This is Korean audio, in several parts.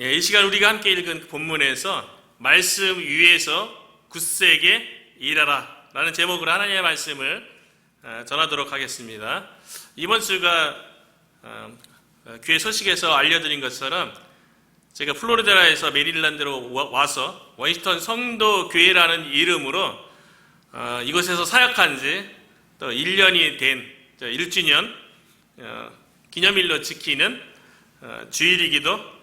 이 시간 우리가 함께 읽은 본문에서 말씀 위에서 굳세게 일하라 라는 제목으로 하나님의 말씀을 전하도록 하겠습니다. 이번 주가 교회 소식에서 알려드린 것처럼 제가 플로리다에서 메릴랜드로 와서 워싱턴 성도 교회라는 이름으로 이곳에서 사역한 지 또 1년이 된 1주년 기념일로 지키는 주일이기도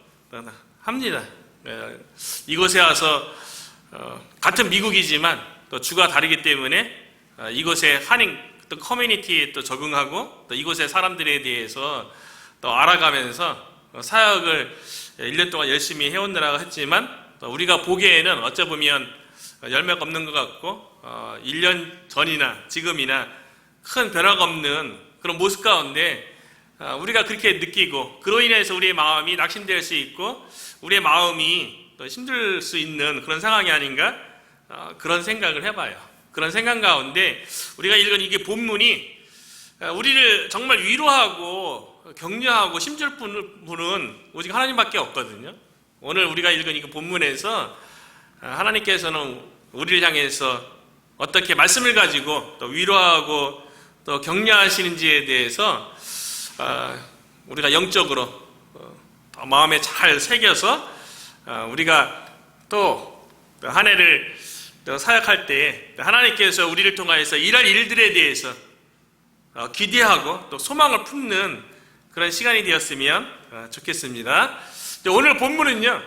합니다. 이곳에 와서 같은 미국이지만 또 주가 다르기 때문에 이곳의 한인 또 커뮤니티에 또 적응하고 또 이곳의 사람들에 대해서 또 알아가면서 사역을 1년 동안 열심히 해오느라고 했지만 또 우리가 보기에는 어찌 보면 열매가 없는 것 같고 1년 전이나 지금이나 큰 변화가 없는 그런 모습 가운데 우리가 그렇게 느끼고 그로 인해서 우리의 마음이 낙심될 수 있고 우리의 마음이 또 힘들 수 있는 그런 상황이 아닌가 그런 생각을 해봐요. 그런 생각 가운데 우리가 읽은 이게 본문이 우리를 정말 위로하고 격려하고 힘줄 분은 오직 하나님밖에 없거든요. 오늘 우리가 읽은 이 본문에서 하나님께서는 우리를 향해서 어떻게 말씀을 가지고 또 위로하고 또 격려하시는지에 대해서 우리가 영적으로 마음에 잘 새겨서 우리가 또 한 해를 사역할 때 하나님께서 우리를 통하여서 일할 일들에 대해서 기대하고 또 소망을 품는 그런 시간이 되었으면 좋겠습니다. 오늘 본문은요,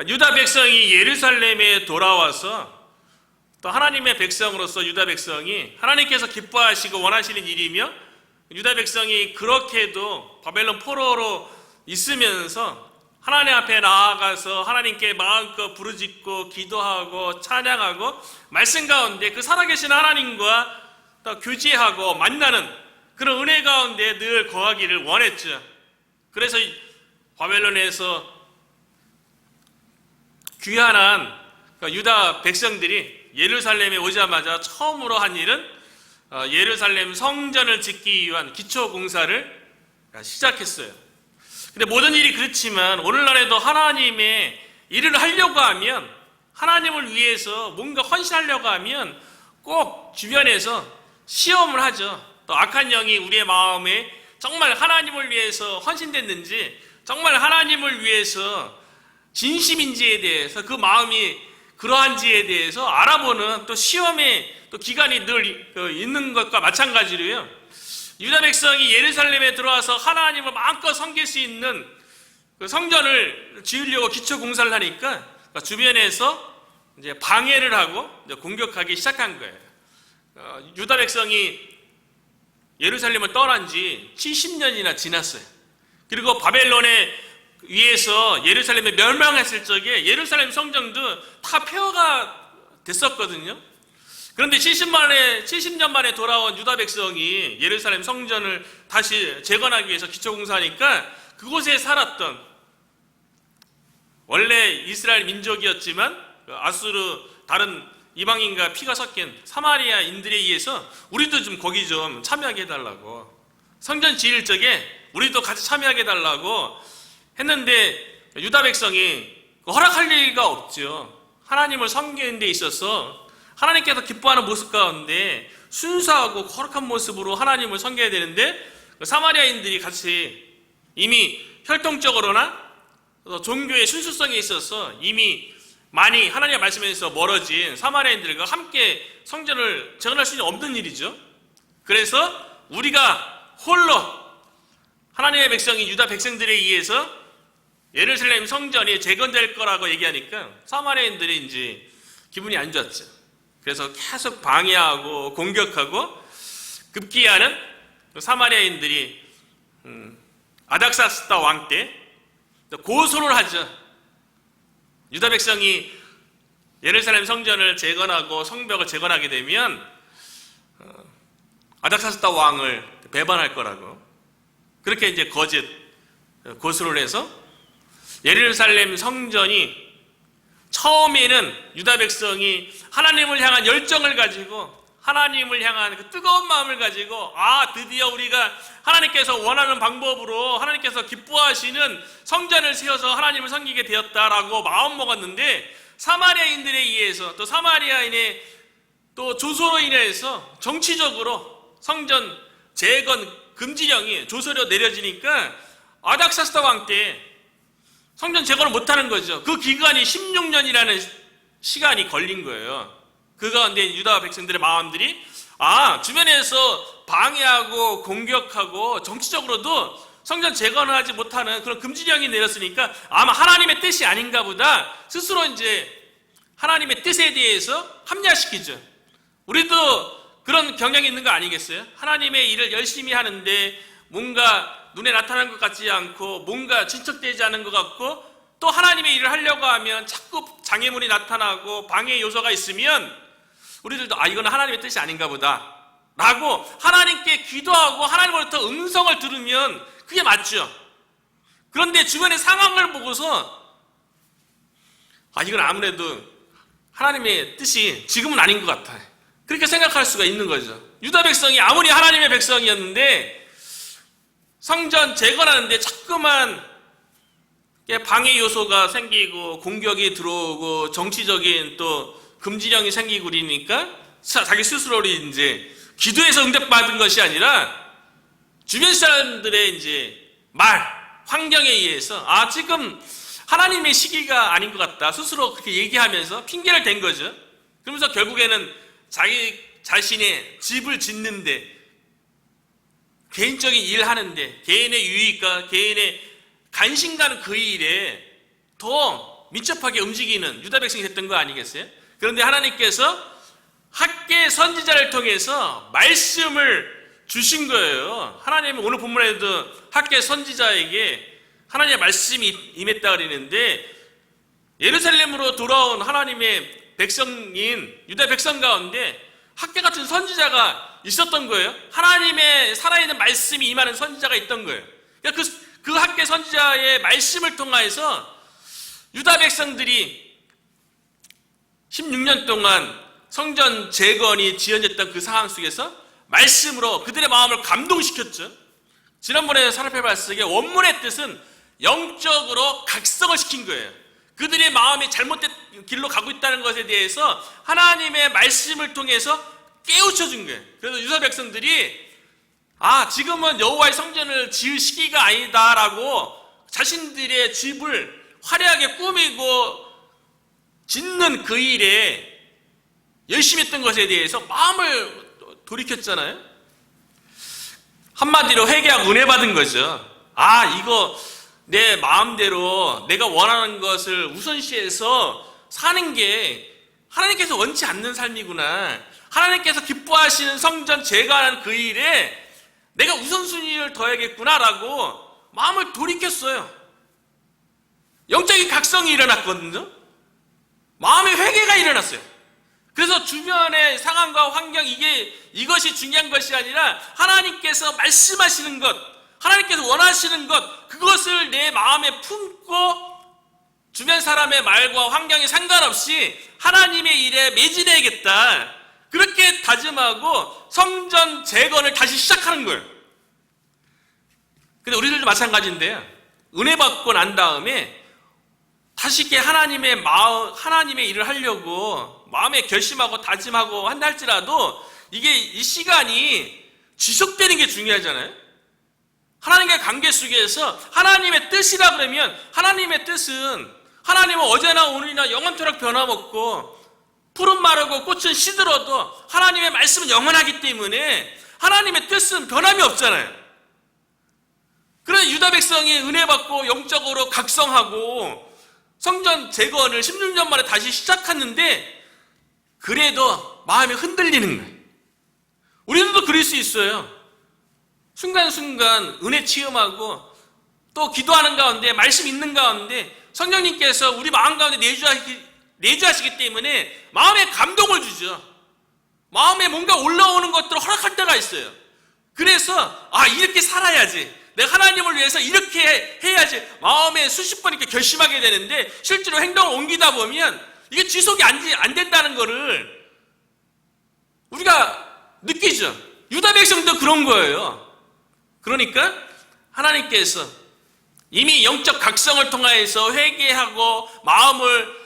유다 백성이 예루살렘에 돌아와서 또 하나님의 백성으로서 유다 백성이 하나님께서 기뻐하시고 원하시는 일이며 유다 백성이 그렇게도 바벨론 포로로 있으면서 하나님 앞에 나아가서 하나님께 마음껏 부르짖고 기도하고 찬양하고 말씀 가운데 그 살아계신 하나님과 또 교제하고 만나는 그런 은혜 가운데 늘 거하기를 원했죠. 그래서 바벨론에서 귀환한 유다 백성들이 예루살렘에 오자마자 처음으로 한 일은 예루살렘 성전을 짓기 위한 기초 공사를 시작했어요. 근데 모든 일이 그렇지만 오늘날에도 하나님의 일을 하려고 하면 하나님을 위해서 뭔가 헌신하려고 하면 꼭 주변에서 시험을 하죠. 또 악한 영이 우리의 마음에 정말 하나님을 위해서 헌신됐는지 정말 하나님을 위해서 진심인지에 대해서 그 마음이 그러한지에 대해서 알아보는 또 시험의 또 기간이 늘 있는 것과 마찬가지로요. 유다 백성이 예루살렘에 들어와서 하나님을 마음껏 섬길 수 있는 그 성전을 지으려고 기초 공사를 하니까 주변에서 이제 방해를 하고 이제 공격하기 시작한 거예요. 유다 백성이 예루살렘을 떠난 지 70년이나 지났어요. 그리고 바벨론에 위에서 예루살렘에 멸망했을 적에 예루살렘 성전도 다 폐허가 됐었거든요. 그런데 70년 만에 돌아온 유다 백성이 예루살렘 성전을 다시 재건하기 위해서 기초공사하니까 그곳에 살았던 원래 이스라엘 민족이었지만 아수르 다른 이방인과 피가 섞인 사마리아인들에 의해서 우리도 좀 거기 좀 참여하게 해달라고, 성전 지을 적에 우리도 같이 참여하게 해달라고 했는데 유다 백성이 허락할 리가 없죠. 하나님을 섬기는 데 있어서 하나님께서 기뻐하는 모습 가운데 순수하고 거룩한 모습으로 하나님을 섬겨야 되는데 사마리아인들이 같이 이미 혈통적으로나 종교의 순수성에 있어서 이미 많이 하나님의 말씀에서 멀어진 사마리아인들과 함께 성전을 재건할 수 없는 일이죠. 그래서 우리가 홀로 하나님의 백성이 유다 백성들에 의해서 예루살렘 성전이 재건될 거라고 얘기하니까 사마리아인들이 이제 기분이 안 좋았죠. 그래서 계속 방해하고 공격하고 급기야는 사마리아인들이 아닥사스다 왕 때 고소를 하죠. 유다 백성이 예루살렘 성전을 재건하고 성벽을 재건하게 되면 아닥사스다 왕을 배반할 거라고 그렇게 이제 거짓 고소를 해서 예루살렘 성전이 처음에는 유다 백성이 하나님을 향한 열정을 가지고 하나님을 향한 그 뜨거운 마음을 가지고 드디어 우리가 하나님께서 원하는 방법으로 하나님께서 기뻐하시는 성전을 세워서 하나님을 섬기게 되었다라고 마음 먹었는데, 사마리아인들에 의해서 또 사마리아인의 또 조소로 인해서 정치적으로 성전 재건 금지령이 조서로 내려지니까 아닥사스다 왕 때 성전 재건을 못하는 거죠. 그 기간이 16년이라는 시간이 걸린 거예요. 그 가운데 유다 백성들의 마음들이 주변에서 방해하고 공격하고 정치적으로도 성전 재건을 하지 못하는 그런 금지령이 내렸으니까 아마 하나님의 뜻이 아닌가 보다, 스스로 이제 하나님의 뜻에 대해서 합리화시키죠. 우리도 그런 경향이 있는 거 아니겠어요? 하나님의 일을 열심히 하는데 뭔가 눈에 나타나는 것 같지 않고 뭔가 진척되지 않은 것 같고, 또 하나님의 일을 하려고 하면 자꾸 장애물이 나타나고 방해 요소가 있으면 우리들도 이거는 하나님의 뜻이 아닌가 보다 라고 하나님께 기도하고 하나님으로부터 음성을 들으면 그게 맞죠. 그런데 주변의 상황을 보고서 이건 아무래도 하나님의 뜻이 지금은 아닌 것 같아, 그렇게 생각할 수가 있는 거죠. 유다 백성이 아무리 하나님의 백성이었는데 성전 재건하는데 자꾸만 방해 요소가 생기고 공격이 들어오고 정치적인 또 금지령이 생기고 그러니까 자기 스스로를 이제 기도해서 응답받은 것이 아니라 주변 사람들의 이제 환경에 의해서 지금 하나님의 시기가 아닌 것 같다 스스로 그렇게 얘기하면서 핑계를 댄 거죠. 그러면서 결국에는 자기 자신의 집을 짓는데, 개인적인 일을 하는데, 개인의 유익과 개인의 관심 가는 그 일에 더 민첩하게 움직이는 유다 백성이 됐던 거 아니겠어요? 그런데 하나님께서 학개 선지자를 통해서 말씀을 주신 거예요. 하나님은 오늘 본문에도 학개 선지자에게 하나님의 말씀이 임했다 그러는데, 예루살렘으로 돌아온 하나님의 백성인 유다 백성 가운데 학개 같은 선지자가 있었던 거예요. 하나님의 살아있는 말씀이 임하는 선지자가 있던 거예요. 그러니까 그 학개 선지자의 말씀을 통해서 유다 백성들이 16년 동안 성전 재건이 지연됐던 그 상황 속에서 말씀으로 그들의 마음을 감동시켰죠. 지난번에 살펴봤을 때 원문의 뜻은 영적으로 각성을 시킨 거예요. 그들의 마음이 잘못된 길로 가고 있다는 것에 대해서 하나님의 말씀을 통해서 깨우쳐준 거예요. 그래서 유다 백성들이 지금은 여호와의 성전을 지을 시기가 아니다라고 자신들의 집을 화려하게 꾸미고 짓는 그 일에 열심히 했던 것에 대해서 마음을 돌이켰잖아요. 한마디로 회개하고 은혜 받은 거죠. 이거 내 마음대로 내가 원하는 것을 우선시해서 사는 게 하나님께서 원치 않는 삶이구나. 하나님께서 기뻐하시는 성전 재건하는 그 일에 내가 우선순위를 둬야겠구나라고 마음을 돌이켰어요. 영적인 각성이 일어났거든요. 마음의 회개가 일어났어요. 그래서 주변의 상황과 환경, 이것이 중요한 것이 아니라 하나님께서 말씀하시는 것, 하나님께서 원하시는 것, 그것을 내 마음에 품고 주변 사람의 말과 환경에 상관없이 하나님의 일에 매진해야겠다, 그렇게 다짐하고 성전 재건을 다시 시작하는 거예요. 근데 우리들도 마찬가지인데요. 은혜 받고 난 다음에 다시 이렇게 하나님의 일을 하려고 마음에 결심하고 다짐하고 한다 할지라도 이 시간이 지속되는 게 중요하잖아요. 하나님과의 관계 속에서 하나님의 뜻이라 그러면, 하나님의 뜻은 하나님은 어제나 오늘이나 영원토록 변함없고 푸른 마르고 꽃은 시들어도 하나님의 말씀은 영원하기 때문에 하나님의 뜻은 변함이 없잖아요. 그래서 유다 백성이 은혜 받고 영적으로 각성하고 성전 재건을 16년 만에 다시 시작했는데 그래도 마음이 흔들리는 거예요. 우리들도 그럴 수 있어요. 순간순간 은혜 체험하고 또 기도하는 가운데, 말씀 있는 가운데 성령님께서 우리 마음 가운데 내주하시기 때문에 마음에 감동을 주죠. 마음에 뭔가 올라오는 것들을 허락할 때가 있어요. 그래서 이렇게 살아야지, 내가 하나님을 위해서 이렇게 해야지 마음에 수십 번 이렇게 결심하게 되는데, 실제로 행동을 옮기다 보면 이게 지속이 안 된다는 거를 우리가 느끼죠. 유다 백성도 그런 거예요. 그러니까 하나님께서 이미 영적 각성을 통하여서 회개하고 마음을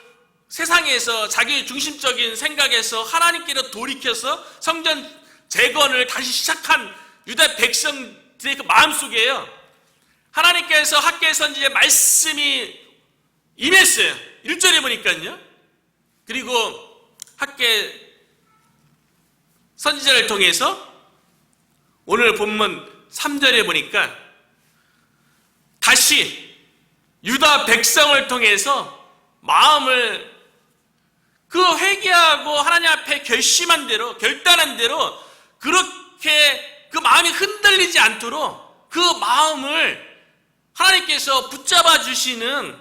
세상에서 자기 중심적인 생각에서 하나님께로 돌이켜서 성전 재건을 다시 시작한 유다 백성들의 그 마음속에요, 하나님께서 학개 선지자의 말씀이 임했어요. 1절에 보니까요. 그리고 학개 선지자를 통해서 오늘 본문 3절에 보니까 다시 유다 백성을 통해서 마음을 그 회개하고 하나님 앞에 결심한 대로, 결단한 대로 그렇게 그 마음이 흔들리지 않도록 그 마음을 하나님께서 붙잡아 주시는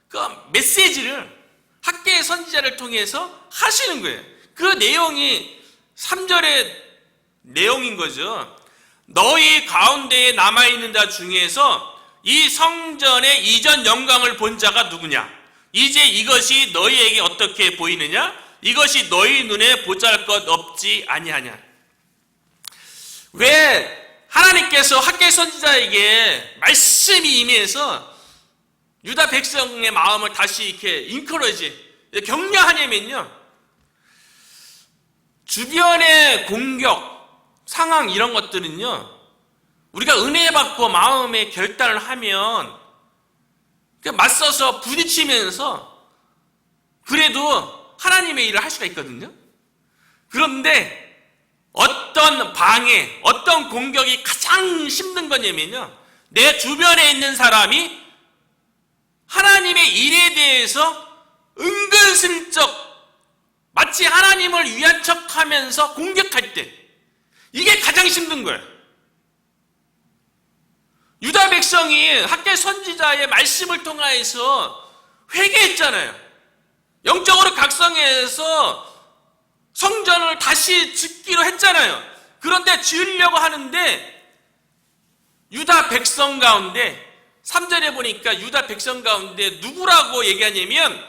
그 메시지를 학개의 선지자를 통해서 하시는 거예요. 그 내용이 3절의 내용인 거죠. 너희 가운데에 남아있는 자 중에서 이 성전의 이전 영광을 본 자가 누구냐? 이제 이것이 너희에게 어떻게 보이느냐? 이것이 너희 눈에 보잘것 없지 아니하냐? 왜 하나님께서 학개 선지자에게 말씀이 임해서 유다 백성의 마음을 다시 이렇게 인커러지, 격려하냐면요, 주변의 공격, 상황 이런 것들은요, 우리가 은혜 받고 마음의 결단을 하면 맞서서 부딪히면서 그래도 하나님의 일을 할 수가 있거든요. 그런데 어떤 방해, 어떤 공격이 가장 힘든 거냐면요, 내 주변에 있는 사람이 하나님의 일에 대해서 은근슬쩍 마치 하나님을 위한 척하면서 공격할 때, 이게 가장 힘든 거예요. 유다 백성이 학개 선지자의 말씀을 통하여서 회개했잖아요. 영적으로 각성해서 성전을 다시 짓기로 했잖아요. 그런데 지으려고 하는데 유다 백성 가운데 3절에 보니까 유다 백성 가운데 누구라고 얘기하냐면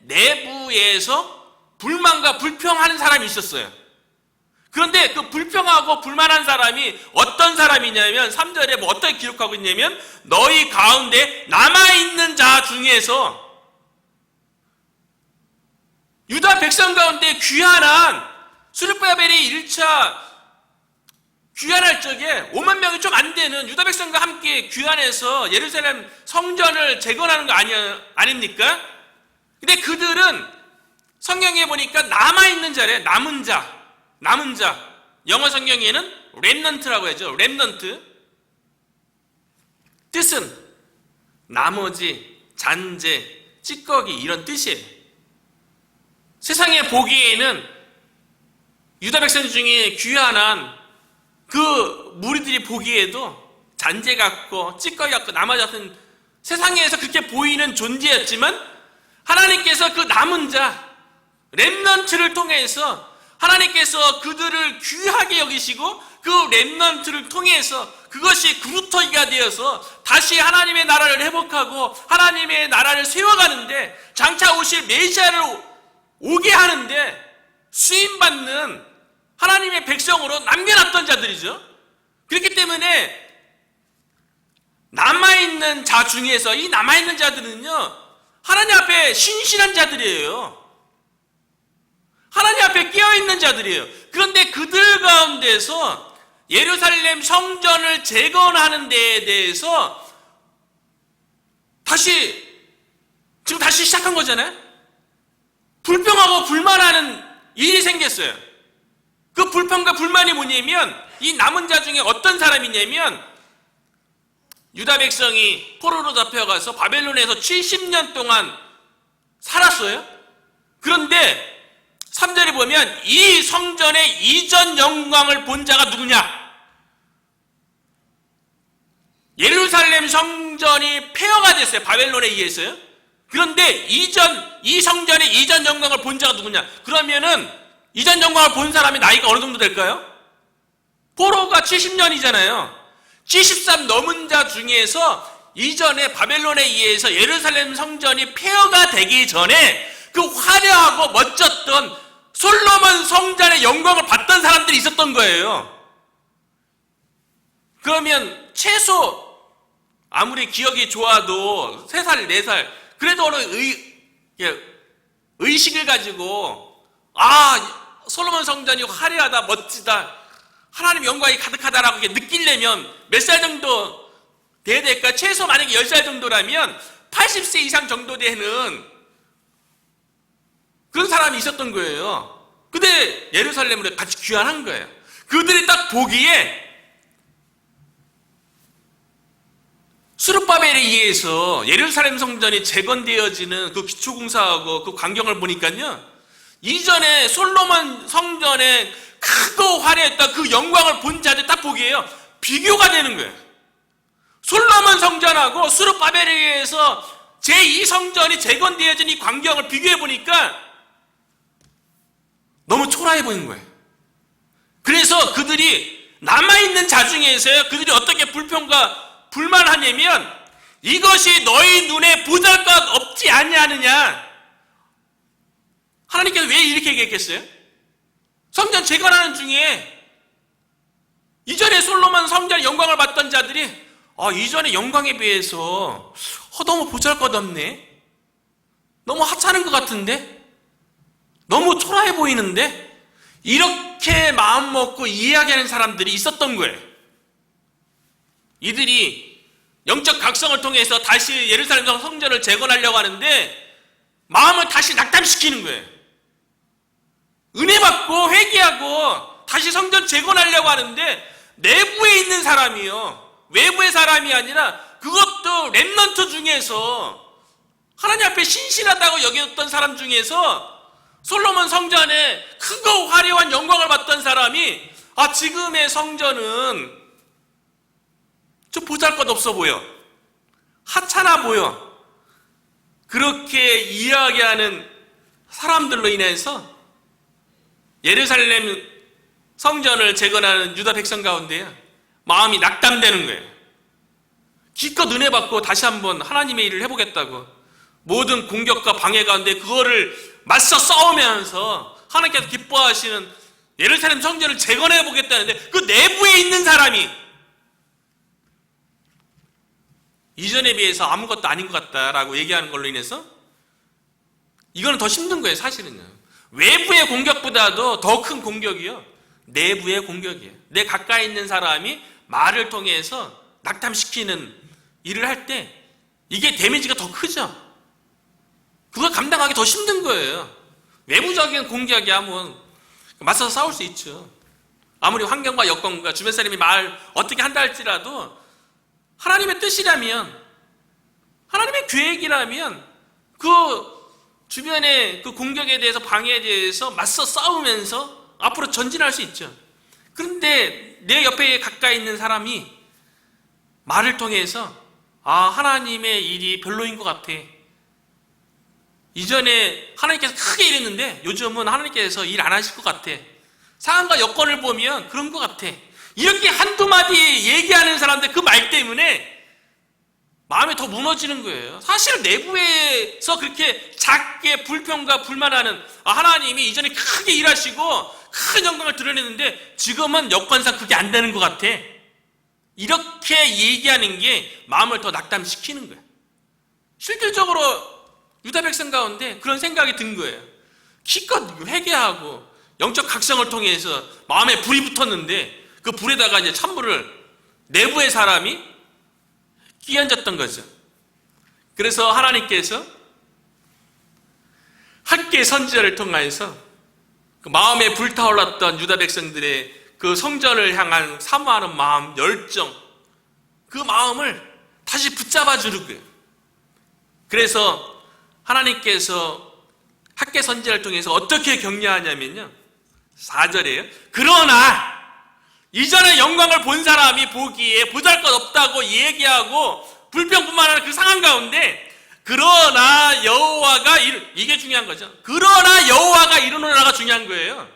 내부에서 불만과 불평하는 사람이 있었어요. 그런데 그 불평하고 불만한 사람이 어떤 사람이냐면 3절에 뭐 어떻게 기록하고 있냐면 너희 가운데 남아있는 자 중에서, 유다 백성 가운데 귀환한 스룹바벨이 1차 귀환할 적에 5만 명이 좀 안 되는 유다 백성과 함께 귀환해서 예루살렘 성전을 재건하는 거 아닙니까? 근데 그들은 성경에 보니까 남아있는 자래. 남은 자. 영어 성경에는 렘넌트라고 하죠. 렘넌트. 뜻은 나머지, 잔재, 찌꺼기 이런 뜻이에요. 세상에 보기에는 유다 백성 중에 귀환한 그 무리들이 보기에도 잔재 같고 찌꺼기 같고 나머지 같은 세상에서 그렇게 보이는 존재였지만 하나님께서 그 남은 자, 렘넌트를 통해서 하나님께서 그들을 귀하게 여기시고 그 렘넌트를 통해서 그것이 그루터기가 되어서 다시 하나님의 나라를 회복하고 하나님의 나라를 세워가는데 장차 오실 메시아를 오게 하는데 수임받는 하나님의 백성으로 남겨놨던 자들이죠. 그렇기 때문에 남아있는 자 중에서 이 남아있는 자들은요, 하나님 앞에 신실한 자들이에요. 하나님 앞에 깨어있는 자들이에요. 그런데 그들 가운데서 예루살렘 성전을 재건하는 데에 대해서 지금 다시 시작한 거잖아요. 불평하고 불만하는 일이 생겼어요. 그 불평과 불만이 뭐냐면 이 남은 자 중에 어떤 사람이냐면 유다 백성이 포로로 잡혀가서 바벨론에서 70년 동안 살았어요. 그런데 3절에 보면 이 성전의 이전 영광을 본 자가 누구냐? 예루살렘 성전이 폐허가 됐어요. 바벨론에 의해서요. 그런데 이 성전의 이전 영광을 본 자가 누구냐? 그러면은 이전 영광을 본 사람이 나이가 어느 정도 될까요? 포로가 70년이잖아요. 73 넘은 자 중에서 이전에 바벨론에 의해서 예루살렘 성전이 폐허가 되기 전에 그 화려하고 멋졌던 솔로몬 성전의 영광을 받던 사람들이 있었던 거예요. 그러면 최소 아무리 기억이 좋아도 3살, 4살 그래도 어느 의식을 가지고 솔로몬 성전이 화려하다, 멋지다, 하나님 영광이 가득하다라고 느끼려면 몇 살 정도 돼야 될까? 최소 만약에 10살 정도라면 80세 이상 정도 되는 그런 사람이 있었던 거예요. 근데 예루살렘으로 같이 귀환한 거예요. 그들이 딱 보기에 스룹바벨에 의해서 예루살렘 성전이 재건되어지는 그 기초공사하고 그 광경을 보니까요, 이전에 솔로몬 성전에 크고 화려했던 그 영광을 본 자들 딱 보기에요, 비교가 되는 거예요. 솔로몬 성전하고 스룹바벨에 의해서 제2성전이 재건되어진 이 광경을 비교해 보니까 너무 초라해 보이는 거예요. 그래서 그들이 남아있는 자 중에서요, 그들이 어떻게 불평과 불만하냐면, 이것이 너희 눈에 보잘것 없지 아니하느냐. 하나님께서 왜 이렇게 얘기했겠어요? 성전 재건하는 중에 이전에 솔로몬 성전의 영광을 받던 자들이 이전의 영광에 비해서 너무 보잘것 없네, 너무 하찮은 것 같은데, 너무 초라해 보이는데, 이렇게 마음 먹고 이야기하는 사람들이 있었던 거예요. 이들이 영적 각성을 통해서 다시 예루살렘 성전을 재건하려고 하는데 마음을 다시 낙담시키는 거예요. 은혜 받고 회개하고 다시 성전 재건하려고 하는데 내부에 있는 사람이요, 외부의 사람이 아니라 그것도 렘넌트 중에서 하나님 앞에 신실하다고 여겼던 사람 중에서 솔로몬 성전에 크고 화려한 영광을 받던 사람이 지금의 성전은 좀 보잘것없어 보여, 하찮아 보여, 그렇게 이야기하는 사람들로 인해서 예루살렘 성전을 재건하는 유다 백성 가운데 마음이 낙담되는 거예요. 기껏 은혜 받고 다시 한번 하나님의 일을 해보겠다고 모든 공격과 방해 가운데 그거를 맞서 싸우면서 하나님께서 기뻐하시는 예루살렘 성전을 재건해 보겠다는데 그 내부에 있는 사람이 이전에 비해서 아무것도 아닌 것 같다라고 얘기하는 걸로 인해서 이거는 더 힘든 거예요. 사실은요, 외부의 공격보다도 더 큰 공격이요, 내부의 공격이에요. 내 가까이 있는 사람이 말을 통해서 낙담시키는 일을 할 때 이게 데미지가 더 크죠. 그걸 감당하기 더 힘든 거예요. 외부적인 공격이야 뭐 맞서서 싸울 수 있죠. 아무리 환경과 여건과 주변 사람이 말 어떻게 한다 할지라도 하나님의 뜻이라면, 하나님의 계획이라면 그 주변의 그 공격에 대해서, 방해에 대해서 맞서 싸우면서 앞으로 전진할 수 있죠. 그런데 내 옆에 가까이 있는 사람이 말을 통해서 하나님의 일이 별로인 것 같아, 이전에 하나님께서 크게 일했는데 요즘은 하나님께서 일 안 하실 것 같아, 상황과 여건을 보면 그런 것 같아, 이렇게 한두 마디 얘기하는 사람들 그 말 때문에 마음이 더 무너지는 거예요. 사실 내부에서 그렇게 작게 불평과 불만하는, 하나님이 이전에 크게 일하시고 큰 영광을 드러냈는데 지금은 여건상 그게 안 되는 것 같아, 이렇게 얘기하는 게 마음을 더 낙담시키는 거예요. 실질적으로 유다 백성 가운데 그런 생각이 든 거예요. 기껏 회개하고 영적 각성을 통해서 마음에 불이 붙었는데 그 불에다가 이제 찬물을 내부의 사람이 끼얹었던 거죠. 그래서 하나님께서 학개 선지자를 통해서 그 마음에 불타올랐던 유다 백성들의 그 성전을 향한 사모하는 마음, 열정, 그 마음을 다시 붙잡아 주는 거예요. 그래서 하나님께서 학개 선지자를 통해서 어떻게 격려하냐면요, 4절이에요. 그러나 이전에 영광을 본 사람이 보기에 보잘것없다고 얘기하고 불평불만하는 그 상황 가운데 그러나 여호와가 이게 중요한 거죠. 그러나 여호와가 이르노라가 중요한 거예요.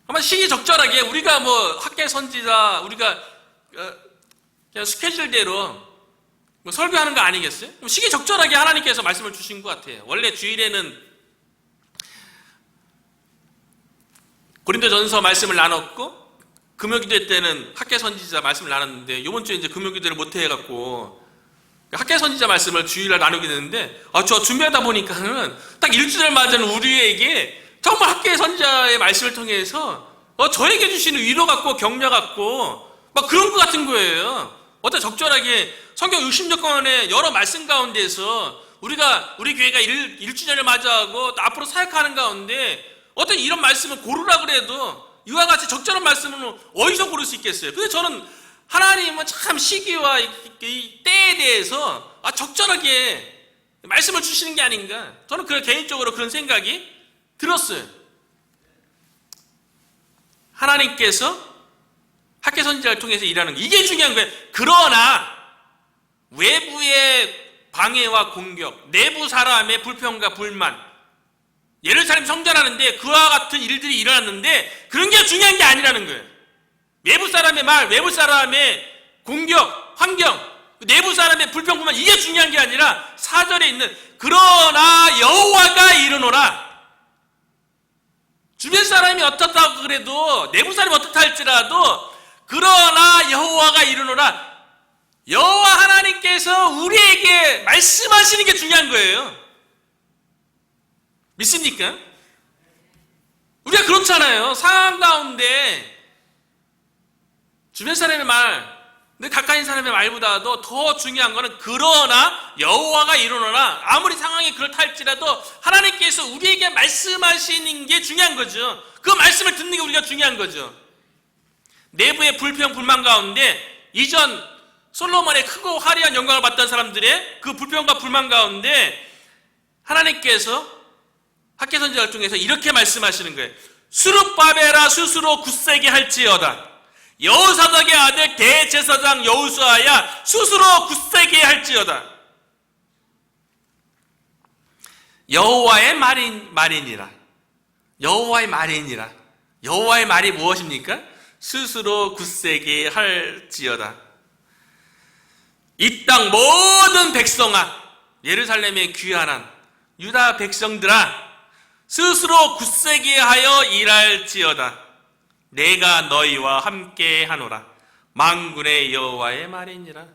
아마 시기적절하게 우리가 뭐 학계 선지자 우리가 그냥 스케줄대로 뭐 설교하는 거 아니겠어요? 시기적절하게 하나님께서 말씀을 주신 것 같아요. 원래 주일에는 고린도전서 말씀을 나눴고 금요기도 때는 학계 선지자 말씀을 나눴는데 이번 주에 이제 금요기도를 못 해갖고 학계 선지자 말씀을 주일날 나누게 되는데 저 준비하다 보니까는 딱 일주일 맞은 우리에게 정말 학계 선지자의 말씀을 통해서 저에게 주시는 위로 같고 격려 같고 막 그런 것 같은 거예요. 어떤 적절하게 성경 60여 권의 여러 말씀 가운데서 우리 교회가 1주년을 맞이하고 또 앞으로 사역하는 가운데 어떤 이런 말씀을 고르라 그래도 이와 같이 적절한 말씀은 어디서 고를 수 있겠어요? 근데 저는 하나님은 참 시기와 이 때에 대해서 적절하게 말씀을 주시는 게 아닌가. 저는 개인적으로 그런 생각이 들었어요. 하나님께서 학계 선지자를 통해서 일하는 거, 이게 중요한 거예요. 그러나 외부의 방해와 공격, 내부 사람의 불평과 불만, 예루살렘 성전하는데 그와 같은 일들이 일어났는데 그런 게 중요한 게 아니라는 거예요. 외부 사람의 말, 외부 사람의 공격, 환경, 내부 사람의 불평불만, 이게 중요한 게 아니라 4절에 있는 그러나 여호와가 이르노라. 주변 사람이 어떻다고 그래도 내부 사람이 어떻다 할지라도 그러나 여호와가 이르노라. 여호와 하나님께서 우리에게 말씀하시는 게 중요한 거예요. 믿습니까? 우리가 그렇잖아요. 상황 가운데 주변 사람의 말, 내 가까이 있는 사람의 말보다도 더 중요한 거는 그러나 여호와가 이르노라. 아무리 상황이 그렇다 할지라도 하나님께서 우리에게 말씀하시는 게 중요한 거죠. 그 말씀을 듣는 게 우리가 중요한 거죠. 내부의 불평, 불만 가운데 이전 솔로몬의 크고 화려한 영광을 받던 사람들의 그 불평과 불만 가운데 하나님께서 학계 선지자를 통해서 이렇게 말씀하시는 거예요. 수룹바벨아 스스로 굳세게 할지어다. 여호사닥의 아들 대제사장 여호수아야 스스로 굳세게 할지어다. 여호와의 말이니라. 여호와의 말이니라. 여호와의 말이 무엇입니까? 스스로 굳세게 할지어다. 이 땅 모든 백성아, 예루살렘의 귀환한 유다 백성들아, 스스로 굳세게 하여 일할지어다. 내가 너희와 함께 하노라. 만군의 여호와의 말이니라.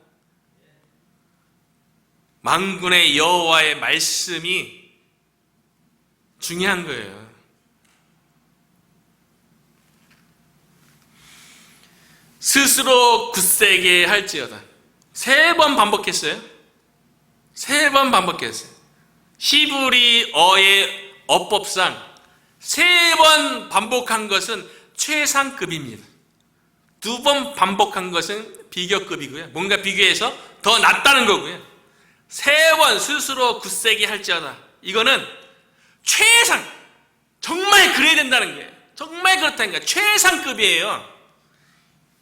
만군의 여호와의 말씀이 중요한 거예요. 스스로 굳세게 할지어다. 3번 반복했어요. 3번 반복했어요. 히브리어의 어법상 3번 반복한 것은 최상급입니다. 2번 반복한 것은 비교급이고요. 뭔가 비교해서 더 낫다는 거고요. 3번 스스로 굳세게 할지어다. 이거는 최상, 정말 그래야 된다는 거예요. 정말 그렇다니까 최상급이에요.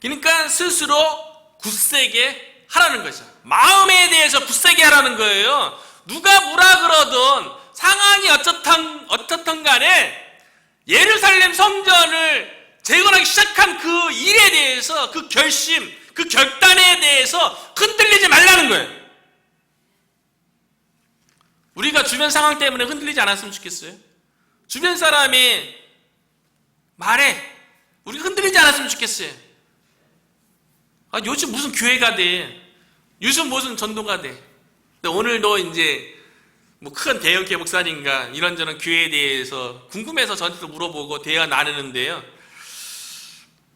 그러니까 스스로 굳세게 하라는 거죠. 마음에 대해서 굳세게 하라는 거예요. 누가 뭐라 그러든 상황이 어떻든 간에 예루살렘 성전을 재건하기 시작한 그 일에 대해서, 그 결심, 그 결단에 대해서 흔들리지 말라는 거예요. 우리가 주변 상황 때문에 흔들리지 않았으면 좋겠어요. 주변 사람의 말에 우리가 흔들리지 않았으면 좋겠어요. 요즘 무슨 교회가 돼? 요즘 무슨 전도가 돼? 근데 오늘도 이제 뭐 큰 대형교 목사님과 이런저런 교회에 대해서 궁금해서 저한테도 물어보고 대화 나누는데요.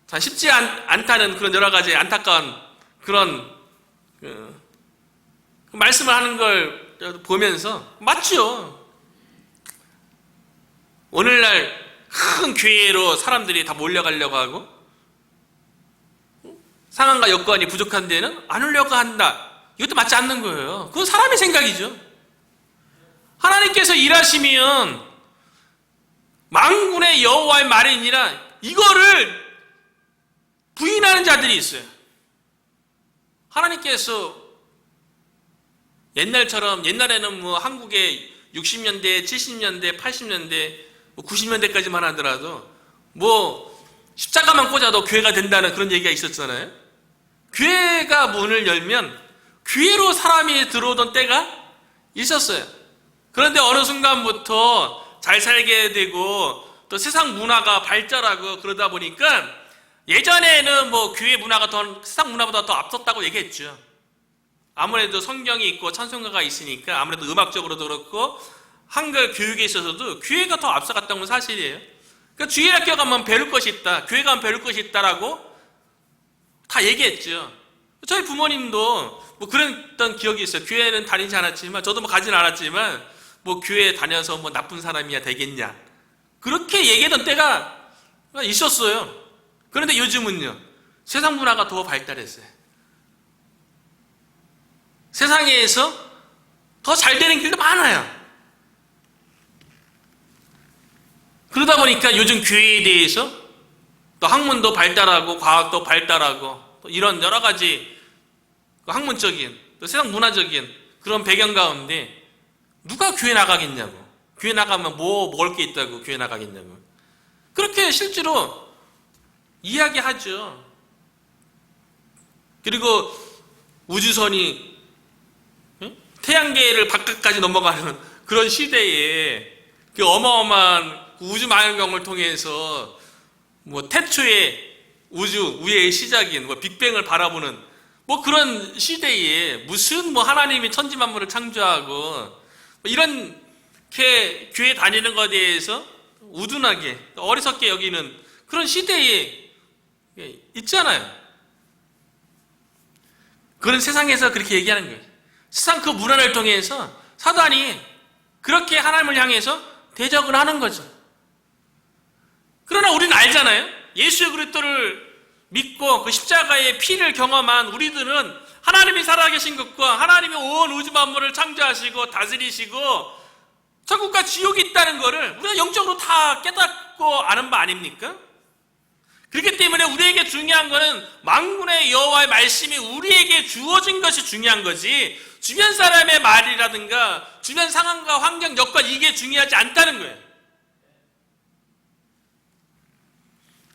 참 쉽지 않다는 그런 여러 가지 안타까운 그런 그 말씀을 하는 걸 보면서 맞죠. 오늘날 큰 교회로 사람들이 다 몰려가려고 하고 상황과 여건이 부족한 데는 안 오려고 한다. 이것도 맞지 않는 거예요. 그건 사람의 생각이죠. 하나님께서 일하시면 만군의 여호와의 말이니라, 이거를 부인하는 자들이 있어요. 하나님께서 옛날에는 뭐 한국의 60년대, 70년대, 80년대, 90년대까지만 하더라도 뭐 십자가만 꽂아도 교회가 된다는 그런 얘기가 있었잖아요. 교회가 문을 열면 교회로 사람이 들어오던 때가 있었어요. 그런데 어느 순간부터 잘 살게 되고 또 세상 문화가 발달하고 그러다 보니까 예전에는 뭐 교회 문화가 더 세상 문화보다 더 앞섰다고 얘기했죠. 아무래도 성경이 있고 찬송가가 있으니까 아무래도 음악적으로도 그렇고 한글 교육에 있어서도 교회가 더 앞서갔다는 건 사실이에요. 그러니까 주일학교 가면 배울 것이 있다, 교회 가면 배울 것이 있다라고 다 얘기했죠. 저희 부모님도 뭐 그랬던 기억이 있어요. 교회는 다니지 않았지만, 저도 뭐 가진 않았지만, 뭐 교회 다녀서 뭐 나쁜 사람이야 되겠냐, 그렇게 얘기했던 때가 있었어요. 그런데 요즘은요, 세상 문화가 더 발달했어요. 세상에서 더 잘 되는 길도 많아요. 그러다 보니까 요즘 교회에 대해서 또 학문도 발달하고 과학도 발달하고 또 이런 여러 가지 학문적인 또 세상 문화적인 그런 배경 가운데 누가 교회 나가겠냐고, 교회 나가면 뭐 먹을 게 있다고 교회 나가겠냐고, 그렇게 실제로 이야기하죠. 그리고 우주선이 태양계를 바깥까지 넘어가는 그런 시대에 그 어마어마한 우주 망원경을 통해서 뭐 태초의 우주 우주의 시작인 뭐 빅뱅을 바라보는 뭐 그런 시대에 무슨 뭐 하나님이 천지 만물을 창조하고 뭐 이렇게 교회 다니는 것에 대해서 우둔하게 어리석게 여기는 그런 시대에 있잖아요. 그런 세상에서 그렇게 얘기하는 거예요. 세상 그 문화를 통해서 사단이 그렇게 하나님을 향해서 대적을 하는 거죠. 그러나 우리는 알잖아요. 예수 그리스도를 믿고 그 십자가의 피를 경험한 우리들은 하나님이 살아계신 것과 하나님이 온 우주 만물을 창조하시고 다스리시고 천국과 지옥이 있다는 것을 우리가 영적으로 다 깨닫고 아는 바 아닙니까? 그렇기 때문에 우리에게 중요한 것은 만군의 여호와의 말씀이 우리에게 주어진 것이 중요한 거지, 주변 사람의 말이라든가 주변 상황과 환경, 여건, 이게 중요하지 않다는 거예요.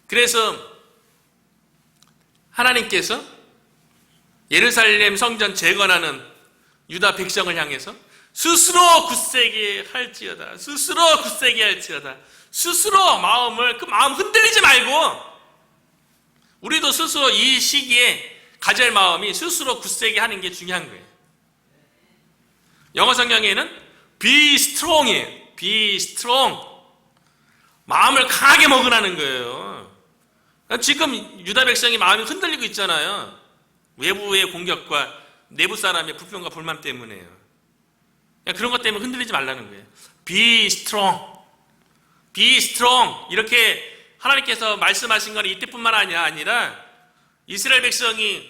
그래서 하나님께서 예루살렘 성전 재건하는 유다 백성을 향해서 스스로 굳세게 할지어다, 스스로 굳세게 할지어다, 스스로 그 마음 흔들리지 말고, 우리도 스스로 이 시기에 가질 마음이 스스로 굳세게 하는 게 중요한 거예요. 영어 성경에는 be strong이에요. be strong. 마음을 강하게 먹으라는 거예요. 지금 유다 백성이 마음이 흔들리고 있잖아요. 외부의 공격과 내부 사람의 불평과 불만 때문에요. 그런 것 때문에 흔들리지 말라는 거예요. be strong. be strong. 이렇게 하나님께서 말씀하신 건 이때뿐만 아니라 이스라엘 백성이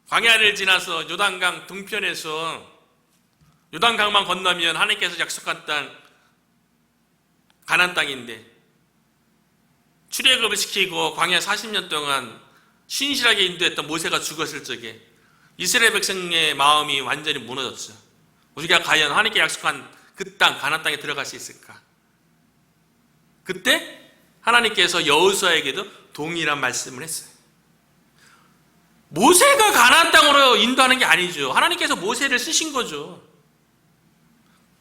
광야를 지나서 요단강 동편에서 요단강만 건너면 하나님께서 약속한 땅 가나안 땅인데 출애굽을 시키고 광야 40년 동안 신실하게 인도했던 모세가 죽었을 적에 이스라엘 백성의 마음이 완전히 무너졌어요. 우리가 과연 하나님께 약속한 그 땅 가나안 땅에 들어갈 수 있을까? 그때 하나님께서 여호수아에게도 동일한 말씀을 했어요. 모세가 가나안 땅으로 인도하는 게 아니죠. 하나님께서 모세를 쓰신 거죠.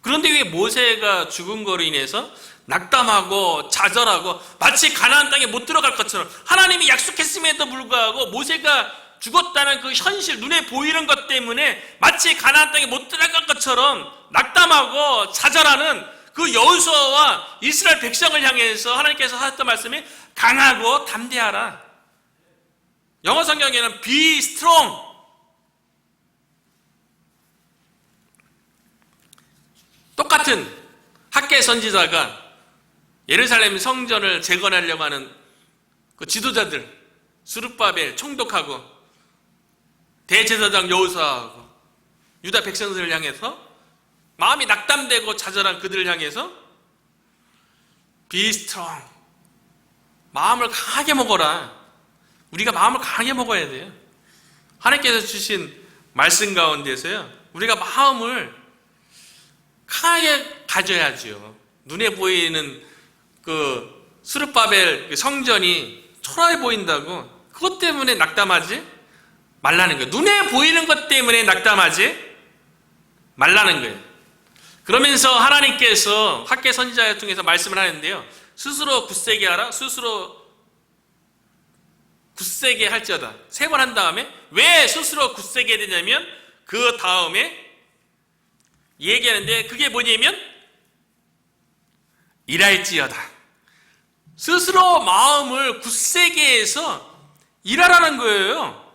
그런데 왜 모세가 죽은 거로 인해서 낙담하고 좌절하고 마치 가나안 땅에 못 들어갈 것처럼, 하나님이 약속했음에도 불구하고 모세가 죽었다는 그 현실, 눈에 보이는 것 때문에 마치 가나안 땅에 못 들어갈 것처럼 낙담하고 좌절하는 그 여호수아와 이스라엘 백성을 향해서 하나님께서 하셨던 말씀이 강하고 담대하라. 영어 성경에는 be strong. 똑같은 학개 선지자가 예루살렘 성전을 재건하려고 하는 그 지도자들 스룹바벨 총독하고 대제사장 여호수아하고 유다 백성들을 향해서 마음이 낙담되고 좌절한 그들을 향해서 be strong. 마음을 강하게 먹어라. 우리가 마음을 강하게 먹어야 돼요. 하나님께서 주신 말씀 가운데서요, 우리가 마음을 강하게 가져야죠. 눈에 보이는 그 스룹바벨 성전이 초라해 보인다고 그것 때문에 낙담하지 말라는 거예요. 눈에 보이는 것 때문에 낙담하지 말라는 거예요. 그러면서 하나님께서 학개 선지자 통해서 말씀을 하는데요. 스스로 굳세게 하라. 스스로 굳세게 할지어다. 3번 한 다음에 왜 스스로 굳세게 되냐면 그 다음에 얘기하는데 그게 뭐냐면 일할지어다. 스스로 마음을 굳세게 해서 일하라는 거예요.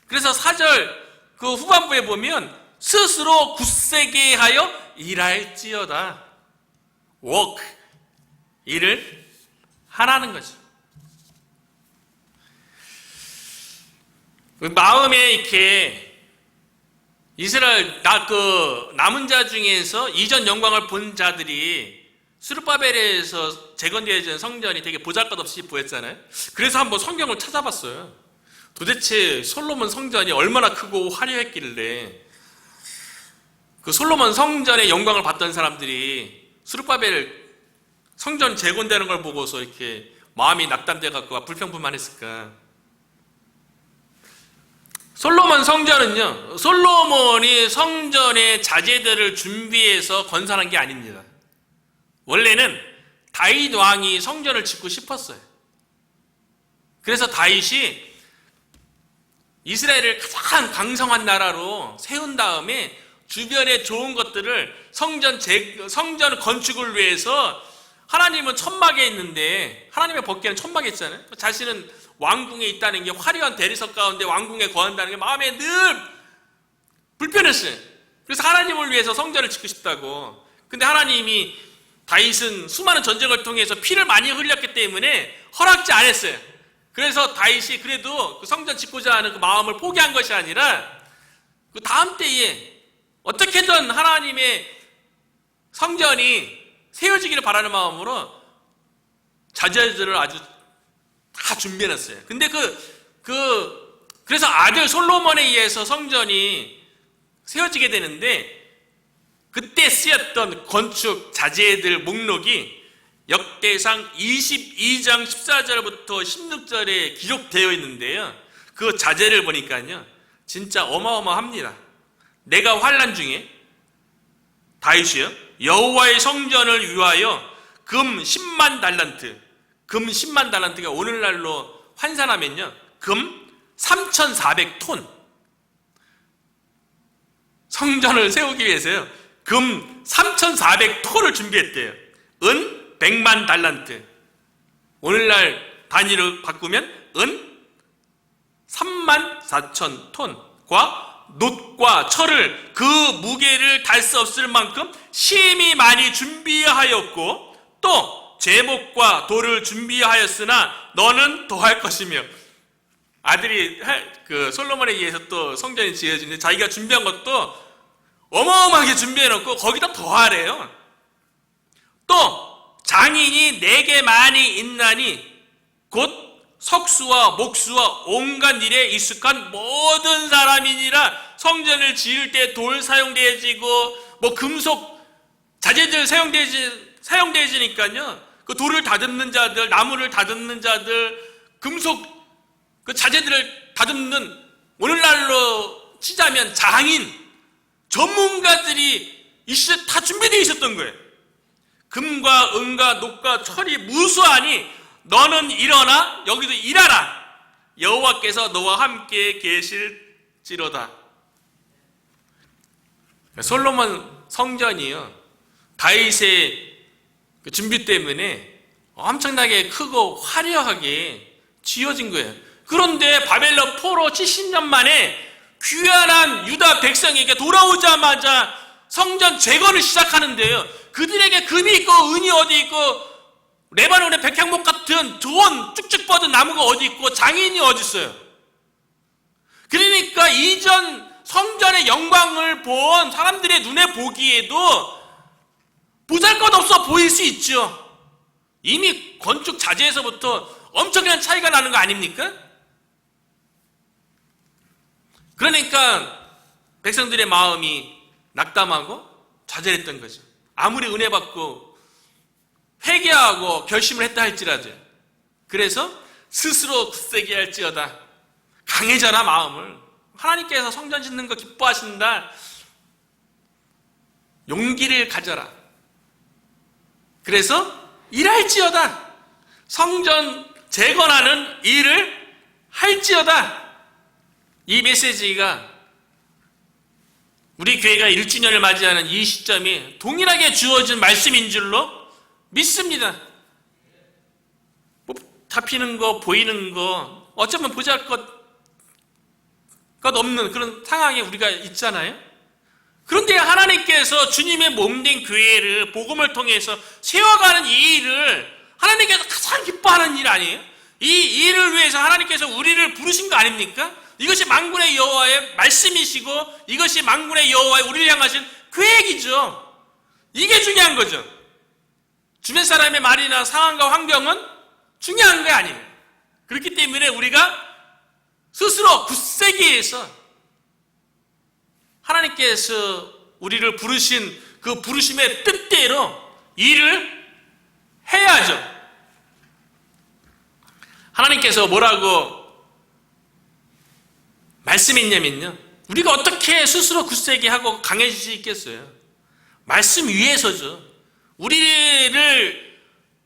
그래서 4절 그 후반부에 보면 스스로 굳세게 하여 일할지어다. work, 일을 하라는 거죠. 마음에 이렇게 이스라엘 남은 자 중에서 이전 영광을 본 자들이 스룹바벨에서 재건되어진 성전이 되게 보잘것없이 보였잖아요. 그래서 한번 성경을 찾아봤어요. 도대체 솔로몬 성전이 얼마나 크고 화려했길래 그 솔로몬 성전의 영광을 봤던 사람들이 스룹바벨 성전 재건되는 걸 보고서 이렇게 마음이 낙담돼갖고 불평불만했을까? 솔로몬 성전은요, 솔로몬이 성전의 자재들을 준비해서 건설한 게 아닙니다. 원래는 다윗 왕이 성전을 짓고 싶었어요. 그래서 다윗이 이스라엘을 가장 강성한 나라로 세운 다음에 주변에 좋은 것들을 성전 건축을 위해서 하나님은 천막에 있는데 하나님의 법궤는 천막에 있잖아요. 자신은 왕궁에 있다는 게 화려한 대리석 가운데 왕궁에 거한다는 게 마음에 늘 불편했어요. 그래서 하나님을 위해서 성전을 짓고 싶다고. 근데 하나님이 다윗은 수많은 전쟁을 통해서 피를 많이 흘렸기 때문에 허락지 않았어요. 그래서 다윗이 그래도 그 성전 짓고자 하는 그 마음을 포기한 것이 아니라 그 다음 때에 어떻게든 하나님의 성전이 세워지기를 바라는 마음으로 자재들을 아주 다 준비해놨어요. 근데 그래서 아들 솔로몬에 의해서 성전이 세워지게 되는데 그때 쓰였던 건축 자재들 목록이 역대상 22장 14절부터 16절에 기록되어 있는데요. 그 자재를 보니까요, 진짜 어마어마합니다. 내가 환난 중에 다윗이요, 여호와의 성전을 위하여 금 10만 달란트, 금 10만 달란트가 오늘날로 환산하면요, 금 3,400톤. 성전을 세우기 위해서요, 금 3,400톤을 준비했대요. 은 100만 달란트. 오늘날 단위로 바꾸면 은 34,000톤과 놋과 철을 그 무게를 달 수 없을 만큼 심히 많이 준비하였고 또 제목과 돌을 준비하였으나 너는 더할 것이며. 아들이 그 솔로몬에 의해서 또 성전이 지어지는데 자기가 준비한 것도 어마어마하게 준비해놓고 거기다 더하래요. 또 장인이 내게 많이 있나니 곧 석수와 목수와 온갖 일에 익숙한 모든 사람이니라. 성전을 지을 때 돌 사용되어지고 뭐 금속 자재들 사용되어지니까요, 그 돌을 다듬는 자들, 나무를 다듬는 자들, 금속 그 자재들을 다듬는, 오늘날로 치자면 장인, 전문가들이 다 준비되어 있었던 거예요. 금과 은과 녹과 철이 무수하니 너는 일어나 여기도 일하라. 여호와께서 너와 함께 계실지로다. 솔로몬 성전이요, 다윗의 준비 때문에 엄청나게 크고 화려하게 지어진 거예요. 그런데 바벨론 포로 70년 만에 귀환한 유다 백성에게 돌아오자마자 성전 재건을 시작하는데요, 그들에게 금이 있고 은이 어디 있고 레바논의 백향목 같은 좋은 쭉쭉 뻗은 나무가 어디 있고 장인이 어디 있어요? 그러니까 이전 성전의 영광을 본 사람들의 눈에 보기에도 보잘것없어 보일 수 있죠. 이미 건축 자재에서부터 엄청난 차이가 나는 거 아닙니까? 그러니까 백성들의 마음이 낙담하고 좌절했던 거죠. 아무리 은혜 받고 회개하고 결심을 했다 할지라도. 그래서 스스로 굳세게 할지어다. 강해져라 마음을. 하나님께서 성전 짓는 거 기뻐하신다. 용기를 가져라. 그래서 일할지어다. 성전 재건하는 일을 할지어다. 이 메시지가 우리 교회가 1주년을 맞이하는 이 시점이 동일하게 주어진 말씀인 줄로 믿습니다. 뭐 잡히는 거, 보이는 거, 어쩌면 보잘것 없는 그런 상황에 우리가 있잖아요. 그런데 하나님께서 주님의 몸된 교회를 복음을 통해서 세워가는 이 일을 하나님께서 가장 기뻐하는 일 아니에요? 이 일을 위해서 하나님께서 우리를 부르신 거 아닙니까? 이것이 만군의 여호와의 말씀이시고 이것이 만군의 여호와의 우리를 향하신 계획이죠. 이게 중요한 거죠. 주변 사람의 말이나 상황과 환경은 중요한 게 아니에요. 그렇기 때문에 우리가 스스로 굳세게 해서 하나님께서 우리를 부르신 그 부르심의 뜻대로 일을 해야죠. 하나님께서 뭐라고 말씀했냐면요, 우리가 어떻게 스스로 굳세게 하고 강해질 수 있겠어요? 말씀 위에서죠. 우리를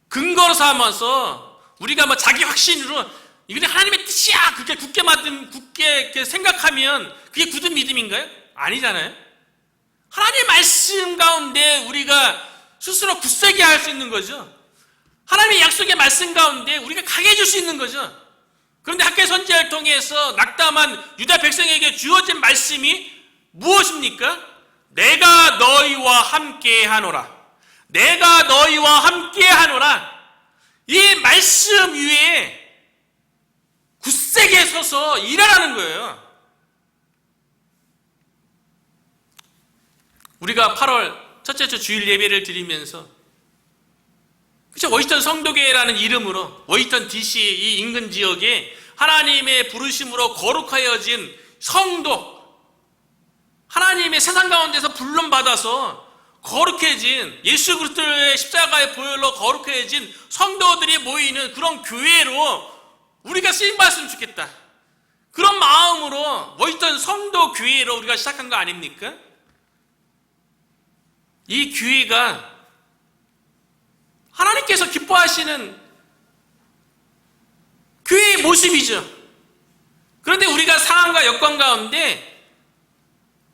근거로 삼아서 우리가 뭐 자기 확신으로 이게 하나님의 뜻이야 그렇게 굳게 생각하면 그게 굳은 믿음인가요? 아니잖아요. 하나님의 말씀 가운데 우리가 스스로 굳세게 할 수 있는 거죠. 하나님의 약속의 말씀 가운데 우리가 강해질 수 있는 거죠. 그런데 학개 선지자를 통해서 낙담한 유다 백성에게 주어진 말씀이 무엇입니까? 내가 너희와 함께 하노라. 내가 너희와 함께 하노라. 이 말씀 위에 굳세게 서서 일하라는 거예요. 우리가 8월 첫째 주 주일 예배를 드리면서 그쵸? 워싱턴 성도교회라는 이름으로 워싱턴 DC 이 인근 지역에 하나님의 부르심으로 거룩하여진 성도, 하나님의 세상 가운데서 불론받아서 거룩해진 예수 그리스도의 십자가의 보혈로 거룩해진 성도들이 모이는 그런 교회로 우리가 쓰임받았으면 좋겠다. 그런 마음으로 워싱턴 성도 교회로 우리가 시작한 거 아닙니까? 이 교회가 하나님께서 기뻐하시는 교회의 모습이죠. 그런데 우리가 상황과 여건 가운데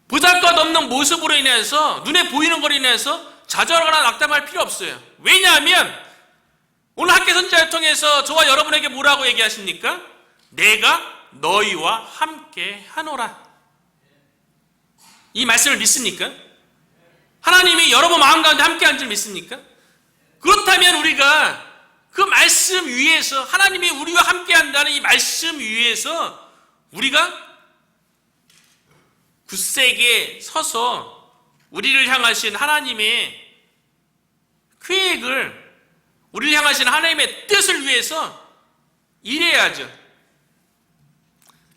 보잘것없는 모습으로 인해서 눈에 보이는 것으로 인해서 좌절하거나 낙담할 필요 없어요. 왜냐하면 오늘 학개 선지자를 통해서 저와 여러분에게 뭐라고 얘기하십니까? 내가 너희와 함께 하노라. 이 말씀을 믿습니까? 하나님이 여러분 마음 가운데 함께 한 줄 믿습니까? 그렇다면 우리가 그 말씀 위에서 하나님이 우리와 함께 한다는 이 말씀 위에서 우리가 굳세게 서서 우리를 향하신 하나님의 계획을, 우리를 향하신 하나님의 뜻을 위해서 일해야죠.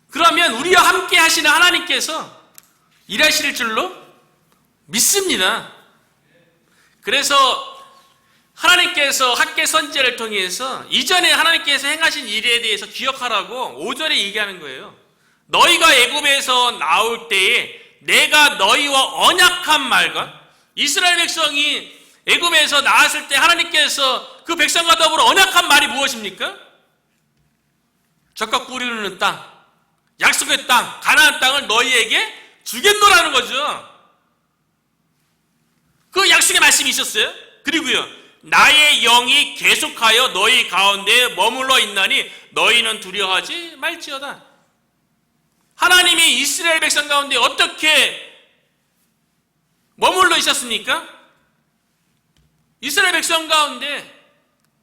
그러면 우리와 함께 하시는 하나님께서 일하실 줄로 믿습니다. 그래서 하나님께서 학개 선지자를 통해서 이전에 하나님께서 행하신 일에 대해서 기억하라고 5절에 얘기하는 거예요. 너희가 애굽에서 나올 때에 내가 너희와 언약한 말과, 이스라엘 백성이 애굽에서 나왔을 때 하나님께서 그 백성과 더불어 언약한 말이 무엇입니까? 젖과 꿀이 흐르는 땅, 약속의 땅, 가나안 땅을 너희에게 주겠노라는 거죠. 그 약속의 말씀이 있었어요. 그리고요, 나의 영이 계속하여 너희 가운데 머물러 있나니 너희는 두려워하지 말지어다. 하나님이 이스라엘 백성 가운데 어떻게 머물러 있었습니까? 이스라엘 백성 가운데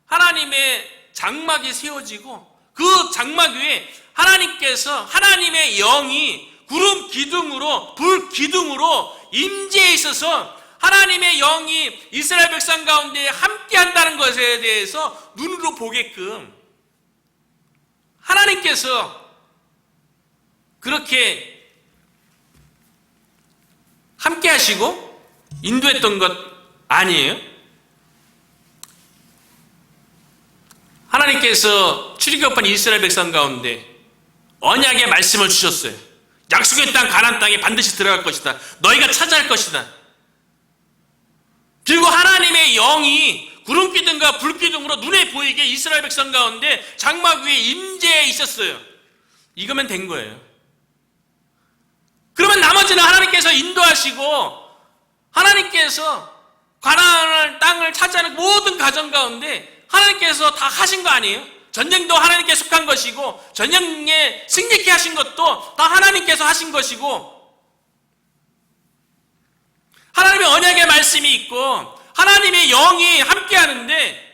하나님의 장막이 세워지고 그 장막 위에 하나님께서 하나님의 영이 구름 기둥으로, 불 기둥으로 임재해 있어서 하나님의 영이 이스라엘 백성 가운데 함께 한다는 것에 대해서 눈으로 보게끔 하나님께서 그렇게 함께 하시고 인도했던 것 아니에요? 하나님께서 출애굽한 이스라엘 백성 가운데 언약의 말씀을 주셨어요. 약속의 땅 가나안 땅에 반드시 들어갈 것이다. 너희가 차지할 것이다. 그리고 하나님의 영이 구름기둥과 불기둥으로 눈에 보이게 이스라엘 백성 가운데 장막 위에 임재해 있었어요. 이거면 된 거예요. 그러면 나머지는 하나님께서 인도하시고 하나님께서 가나안 땅을 차지하는 모든 가정 가운데 하나님께서 다 하신 거 아니에요? 전쟁도 하나님께 속한 것이고 전쟁에 승리케 하신 것도 다 하나님께서 하신 것이고 하나님의 언약의 말씀이 있고 하나님의 영이 함께 하는데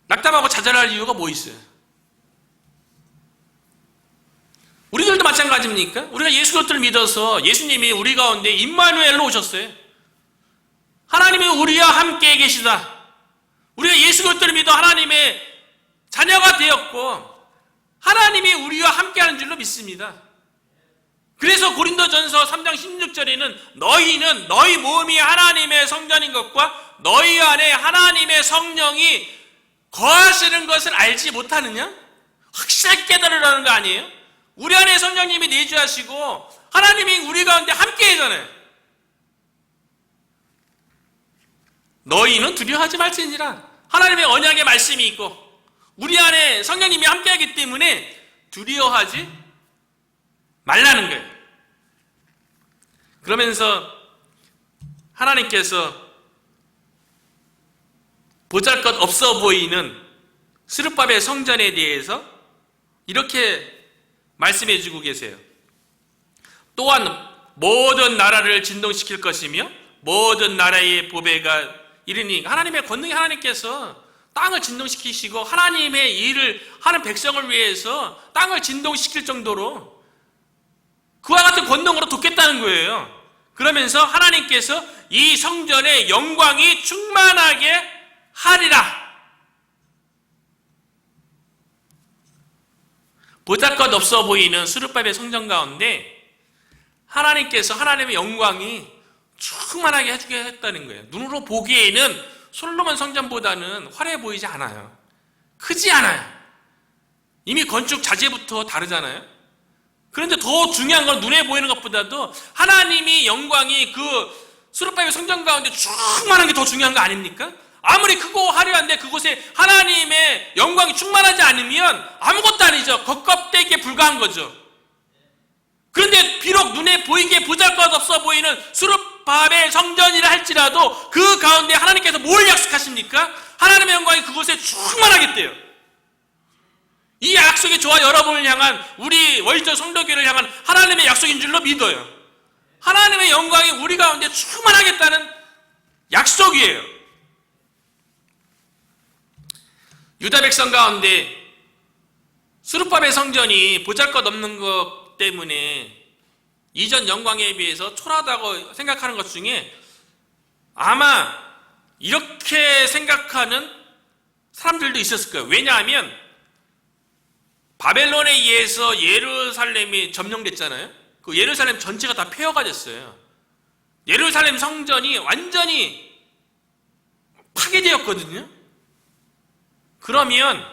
낙담하고 좌절할 이유가 뭐 있어요? 우리들도 마찬가지입니까? 우리가 예수 그리스도를 믿어서 예수님이 우리 가운데 임마누엘로 오셨어요. 하나님이 우리와 함께 계시다. 우리가 예수 그리스도를 믿어 하나님의 자녀가 되었고 하나님이 우리와 함께하는 줄로 믿습니다. 그래서 고린도전서 3장 16절에는 너희는 너희 몸이 하나님의 성전인 것과 너희 안에 하나님의 성령이 거하시는 것을 알지 못하느냐? 확실하게 깨달으라는 거 아니에요? 우리 안에 성령님이 내주하시고 하나님이 우리 가운데 함께 하잖아요. 너희는 두려워하지 말지니라. 하나님의 언약의 말씀이 있고 우리 안에 성령님이 함께하기 때문에 두려워하지 말라는 거예요. 그러면서 하나님께서 보잘것없어 보이는 스룹바벨 성전에 대해서 이렇게 말씀해 주고 계세요. 또한 모든 나라를 진동시킬 것이며 모든 나라의 보배가 이르니 하나님의 권능이 하나님께서 땅을 진동시키시고 하나님의 일을 하는 백성을 위해서 땅을 진동시킬 정도로 그와 같은 권능으로 돕겠다는 거예요. 그러면서 하나님께서 이 성전의 영광이 충만하게 하리라. 보잘것없어 보이는 스룹바벨 성전 가운데 하나님께서 하나님의 영광이 충만하게 해주게 했다는 거예요. 눈으로 보기에는 솔로몬 성전보다는 화려해 보이지 않아요. 크지 않아요. 이미 건축 자재부터 다르잖아요. 그런데 더 중요한 건 눈에 보이는 것보다도 하나님이 영광이 그 스룹바벨 성전 가운데 충만한 게 더 중요한 거 아닙니까? 아무리 크고 화려한데 그곳에 하나님의 영광이 충만하지 않으면 아무것도 아니죠. 겉껍데기에 불과한 거죠. 그런데 비록 눈에 보이기에 보잘것없어 보이는 스룹바벨 성전이라 할지라도 그 가운데 하나님께서 뭘 약속하십니까? 하나님의 영광이 그곳에 충만하겠대요. 이 약속이 저와 여러분을 향한 우리 월저 성도교회를 향한 하나님의 약속인 줄로 믿어요. 하나님의 영광이 우리 가운데 충만하겠다는 약속이에요. 유다 백성 가운데 스룹바벨 성전이 보잘것없는 것 때문에 이전 영광에 비해서 초라하다고 생각하는 것 중에 아마 이렇게 생각하는 사람들도 있었을 거예요. 왜냐하면 바벨론에 의해서 예루살렘이 점령됐잖아요. 그 예루살렘 전체가 다 폐허가 됐어요. 예루살렘 성전이 완전히 파괴되었거든요. 그러면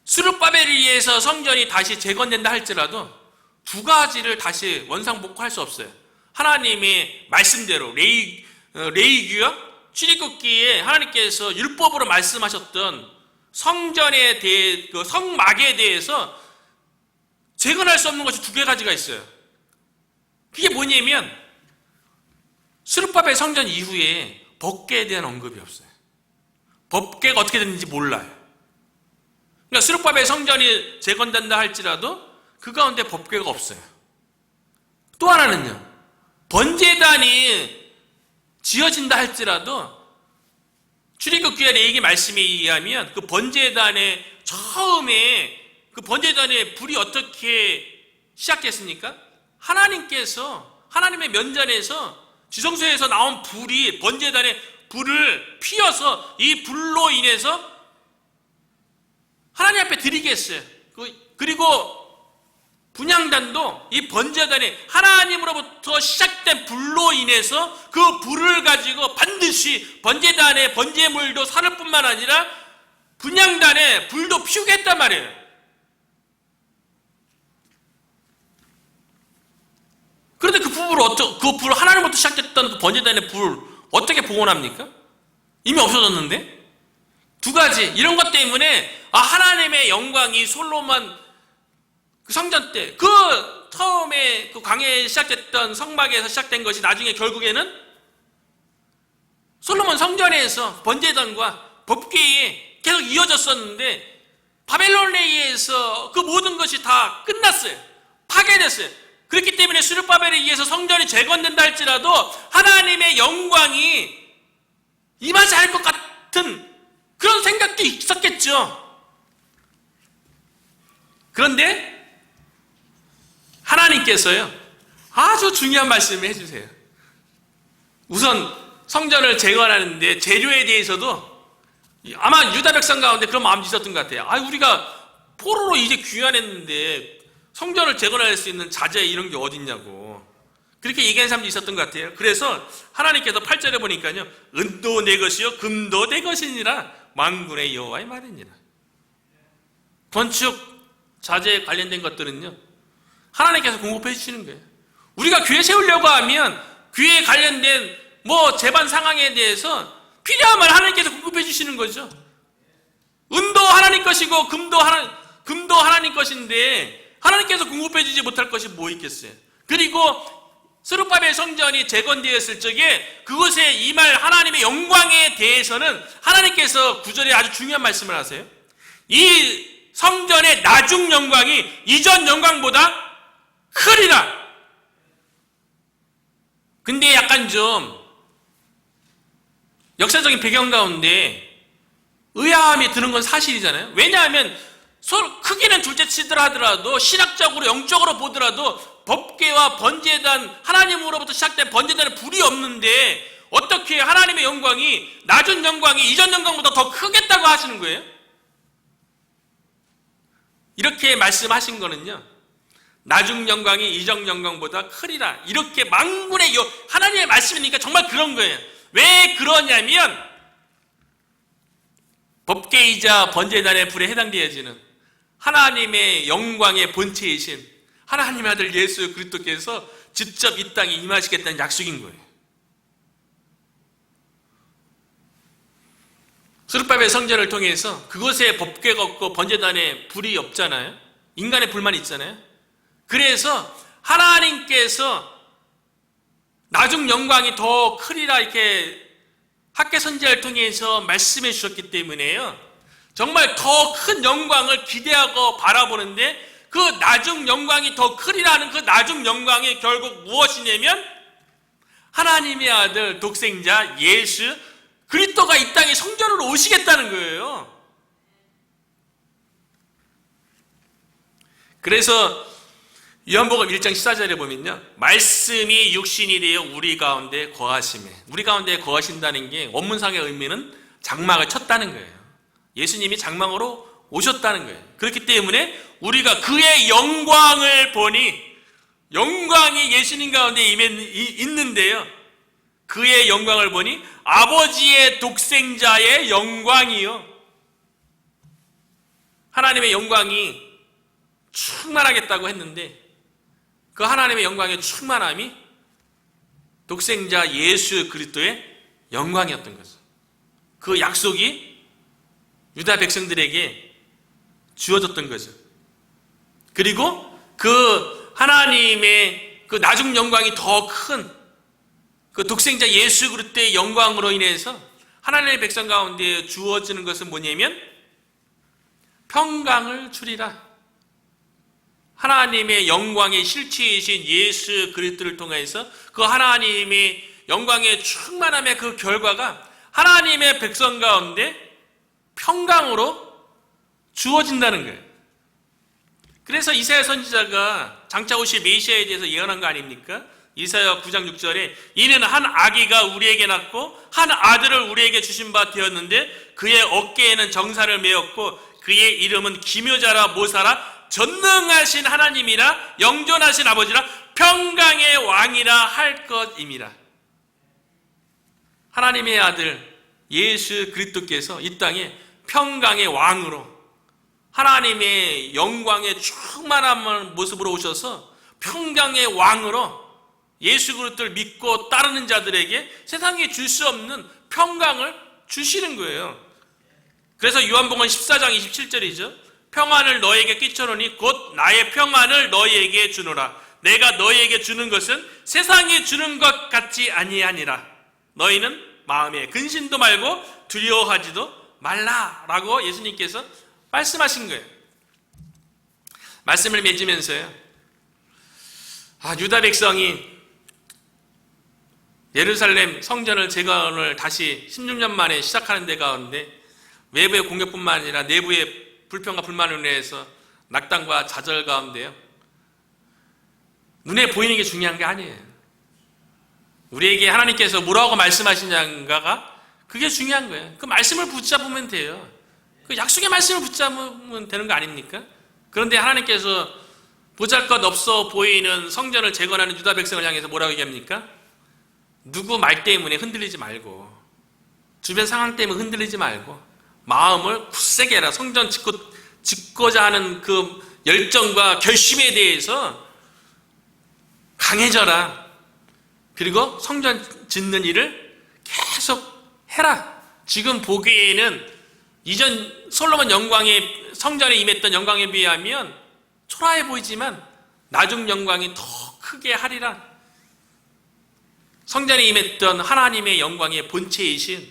스룹바벨에 의해서 성전이 다시 재건된다 할지라도 두 가지를 다시 원상복구할 수 없어요. 하나님의 말씀대로 레위기와 출애굽기에 하나님께서 율법으로 말씀하셨던 성전에 대해 그 성막에 대해서 재건할 수 없는 것이 두 가지가 있어요. 그게 뭐냐면 스룹바벨 성전 이후에 법궤에 대한 언급이 없어요. 법궤가 어떻게 됐는지 몰라요. 그러니까 스룹바벨 성전이 재건된다 할지라도 그 가운데 법궤가 없어요. 또 하나는요. 번제단이 지어진다 할지라도 출애굽기와 레위기 말씀에 의하면 그 번제단의 처음에 그 번제단의 불이 어떻게 시작했습니까? 하나님께서 하나님의 면전에서 지성소에서 나온 불이 번제단의 불을 피워서 이 불로 인해서 하나님 앞에 드리게 했어요. 그리고 분향단도 이 번제단이 하나님으로부터 시작된 불로 인해서 그 불을 가지고 반드시 번제단의 번제물도 사를 뿐만 아니라 분향단의 불도 피우게 했단 말이에요. 그 불, 하나님부터 시작됐던 그 번제단의 불 어떻게 복원합니까? 이미 없어졌는데? 두 가지, 이런 것 때문에 하나님의 영광이 솔로몬 그 성전 때, 그 처음에 그 광야에 시작됐던 성막에서 시작된 것이 나중에 결국에는 솔로몬 성전에서 번제단과 법궤에 계속 이어졌었는데 바벨론에 의해서 그 모든 것이 다 끝났어요. 파괴됐어요. 그렇기 때문에 스룹바벨에 의해서 성전이 재건된다 할지라도 하나님의 영광이 임하지 않을 것 같은 그런 생각도 있었겠죠. 그런데 하나님께서요, 아주 중요한 말씀을 해주세요. 우선 성전을 재건하는데 재료에 대해서도 아마 유다 백성 가운데 그런 마음이 있었던 것 같아요. 우리가 포로로 이제 귀환했는데 성전을 재건할 수 있는 자재 이런 게 어딨냐고 그렇게 얘기하는 사람도 있었던 것 같아요. 그래서 하나님께서 8절에 보니까요, 은도 내 것이요 금도 내 것이니라 만군의 여호와의 말이니라. 건축 자재에 관련된 것들은요, 하나님께서 공급해 주시는 거예요. 우리가 교회 세우려고 하면 교회에 관련된 재반 상황에 대해서 필요하면 하나님께서 공급해 주시는 거죠. 은도 하나님 것이고 금도 하나님 것인데 하나님께서 공급해 주지 못할 것이 뭐 있겠어요. 그리고 스룹바벨 성전이 재건되었을 적에 그것에 임할 하나님의 영광에 대해서는 하나님께서 9절에 아주 중요한 말씀을 하세요. 이 성전의 나중 영광이 이전 영광보다 크리라. 근데 약간 좀 역사적인 배경 가운데 의아함이 드는 건 사실이잖아요. 왜냐하면 크기는 둘째치더라 하더라도 신학적으로 영적으로 보더라도 법궤와 번제단, 하나님으로부터 시작된 번제단에 불이 없는데 어떻게 하나님의 영광이 낮은 영광이 이전 영광보다 더 크겠다고 하시는 거예요? 이렇게 말씀하신 거는요, 나중 영광이 이전 영광보다 크리라, 이렇게 만군의 하나님의 말씀이니까 정말 그런 거예요. 왜 그러냐면 법궤이자 번제단의 불에 해당되어지는 하나님의 영광의 본체이신 하나님의 아들 예수 그리스도께서 직접 이 땅에 임하시겠다는 약속인 거예요. 스룹바벨 성전을 통해서 그곳에 법궤가 없고 번제단에 불이 없잖아요. 인간의 불만 있잖아요. 그래서 하나님께서 나중 영광이 더 크리라 이렇게 학개 선지자를 통해서 말씀해 주셨기 때문에요, 정말 더 큰 영광을 기대하고 바라보는데 그 나중 영광이 더 크리라는 그 나중 영광이 결국 무엇이냐면 하나님의 아들 독생자 예수 그리스도가 이 땅에 성전으로 오시겠다는 거예요. 그래서 요한복음 1장 14절에 보면요, 말씀이 육신이 되어 우리 가운데 거하심에, 우리 가운데 거하신다는 게 원문상의 의미는 장막을 쳤다는 거예요. 예수님이 장막으로 오셨다는 거예요. 그렇기 때문에 우리가 그의 영광을 보니, 영광이 예수님 가운데 있는데요, 그의 영광을 보니 아버지의 독생자의 영광이요, 하나님의 영광이 충만하겠다고 했는데 그 하나님의 영광의 충만함이 독생자 예수 그리스도의 영광이었던 거죠. 그 약속이 유다 백성들에게 주어졌던 거죠. 그리고 그 하나님의 그 나중 영광이 더 큰 그 독생자 예수 그리스도의 영광으로 인해서 하나님의 백성 가운데 주어지는 것은 뭐냐면 평강을 주리라. 하나님의 영광의 실체이신 예수 그리스도를 통해서 그 하나님의 영광의 충만함의 그 결과가 하나님의 백성 가운데 평강으로 주어진다는 거예요. 그래서 이사야 선지자가 장차 오실 메시아에 대해서 예언한 거 아닙니까? 이사야 9장 6절에 이는 한 아기가 우리에게 낳고 한 아들을 우리에게 주신 바 되었는데 그의 어깨에는 정사를 메었고 그의 이름은 기묘자라 모사라 전능하신 하나님이라 영존하신 아버지라 평강의 왕이라 할 것임이라. 하나님의 아들 예수 그리스도께서 이 땅에 평강의 왕으로 하나님의 영광의 충만한 모습으로 오셔서 평강의 왕으로 예수 그리스도를 믿고 따르는 자들에게 세상에 줄 수 없는 평강을 주시는 거예요. 그래서 요한복음 14장 27절이죠. 평안을 너에게 끼쳐놓으니 곧 나의 평안을 너희에게 주노라. 내가 너희에게 주는 것은 세상에 주는 것 같지 아니하니라. 너희는 마음에 근심도 말고 두려워하지도 말라라고 예수님께서 말씀하신 거예요. 말씀을 맺으면서요, 유다 백성이 예루살렘 성전을 재건을 다시 16년 만에 시작하는 데 가운데 외부의 공격뿐만 아니라 내부의 불평과 불만으로 인해서 낙담과 좌절 가운데요, 눈에 보이는 게 중요한 게 아니에요. 우리에게 하나님께서 뭐라고 말씀하시냐가 그게 중요한 거예요. 그 말씀을 붙잡으면 돼요. 그 약속의 말씀을 붙잡으면 되는 거 아닙니까? 그런데 하나님께서 보잘것없어 보이는 성전을 재건하는 유다 백성을 향해서 뭐라고 얘기합니까? 누구 말 때문에 흔들리지 말고, 주변 상황 때문에 흔들리지 말고 마음을 굳세게 해라. 성전 짓고자 하는 그 열정과 결심에 대해서 강해져라. 그리고 성전 짓는 일을 계속 해라. 지금 보기에는 이전 솔로몬 영광의 성전에 임했던 영광에 비하면 초라해 보이지만 나중 영광이 더 크게 하리라. 성전에 임했던 하나님의 영광의 본체이신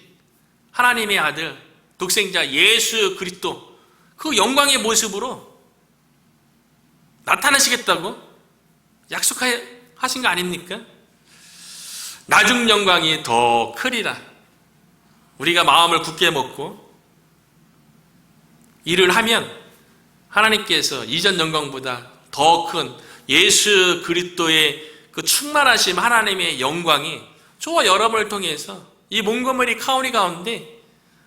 하나님의 아들 독생자 예수 그리스도, 그 영광의 모습으로 나타나시겠다고 약속하신 거 아닙니까? 나중 영광이 더 크리라. 우리가 마음을 굳게 먹고 일을 하면 하나님께서 이전 영광보다 더 큰 예수 그리스도의 그 충만하심 하나님의 영광이 저와 여러분을 통해서 이 몽고메리 카운티 가운데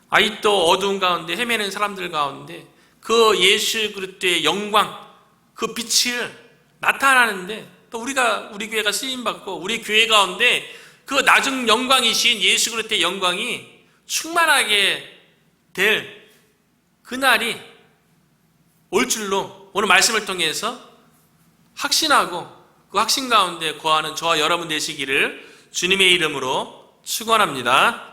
아직도 어두운 가운데 헤매는 사람들 가운데 그 예수 그리스도의 영광, 그 빛을 나타나는데, 또 우리 교회가 쓰임받고 우리 교회 가운데 그 나중 영광이신 예수 그리스도의 영광이 충만하게 될 그날이 올 줄로 오늘 말씀을 통해서 확신하고 그 확신 가운데 거하는 저와 여러분 되시기를 주님의 이름으로 축원합니다.